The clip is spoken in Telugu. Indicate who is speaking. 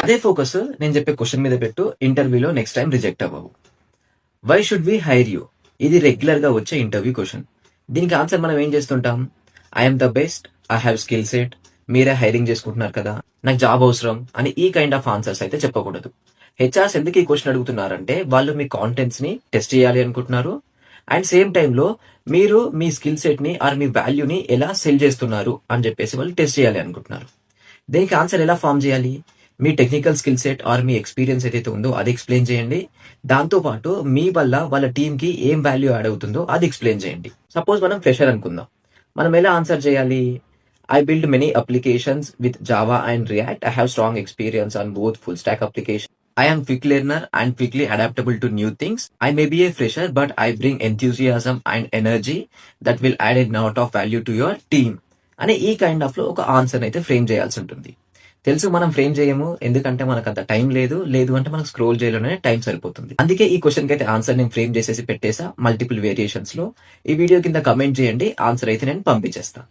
Speaker 1: అదే ఫోకస్ నేను చెప్పే క్వశ్చన్ మీద పెట్టు. ఇంటర్వ్యూలో నెక్స్ట్ టైం రిజెక్ట్ అవ్వవు. Why should we hire you? ఇది రెగ్యులర్ గా వచ్చే ఇంటర్వ్యూ క్వశ్చన్. దీనికి ఆన్సర్ మనం ఏం చేస్తుంటాం? I'm the best, I have skill set, మీరే హైరింగ్ చేసుకుంటున్నారు కదా, నాకు జాబ్ అవసరం అని ఈ కైండ్ ఆఫ్ ఆన్సర్స్ అయితే చెప్పకూడదు. హెచ్ఆర్స్ ఎందుకు ఈ క్వశ్చన్ అడుగుతున్నారంటే వాళ్ళు మీ కాంటెంట్స్ ని టెస్ట్ చేయాలి అనుకుంటున్నారు. అండ్ సేమ్ టైంలో మీరు మీ స్కిల్ సెట్ ని ఆర్ మీ వాల్యూని ఎలా సెల్ చేస్తున్నారు అని చెప్పేసి వాళ్ళు టెస్ట్ చేయాలి అనుకుంటున్నారు. దీనికి ఆన్సర్ ఎలా ఫామ్ చేయాలి? మీ టెక్నికల్ స్కిల్ సెట్ ఆర్ మీ ఎక్స్పీరియన్స్ ఏదైతే ఉందో అది ఎక్స్ప్లెయిన్ చేయండి. దాంతో పాటు మీ వల్ల వాళ్ళ టీమ్ కి ఏం వాల్యూ యాడ్ అవుతుందో అది ఎక్స్ప్లెయిన్ చేయండి. సపోజ్ మనం ఫ్రెషర్ అనుకుందాం. మనం ఎలా ఆన్సర్ చేయాలి? I build many applications with Java and React. I have strong experience on both full stack applications. I am quick learner and quickly adaptable to new things. I may be a fresher, but I bring enthusiasm and energy that will add a lot of value to your team. అనే ఈ కైండ్ ఆఫ్ లో ఒక ఆన్సర్ అయితే ఫ్రేమ్ చేయాల్సి ఉంటుంది. తెలుసు మనం ఫ్రేమ్ చేయము, ఎందుకంటే మనకు అంత టైం లేదు అంటే మనకు స్క్రోల్ చేయడంలోనే టైం సరిపోతుంది. అందుకే ఈ క్వశ్చన్ కి అయితే ఆన్సర్ నేను ఫ్రేమ్ చేసేసి పెట్టేసా మల్టిపుల్ వేరియేషన్స్ లో. ఈ వీడియో కింద కమెంట్ చేయండి, ఆన్సర్ అయితే నేను పంపించేస్తాను.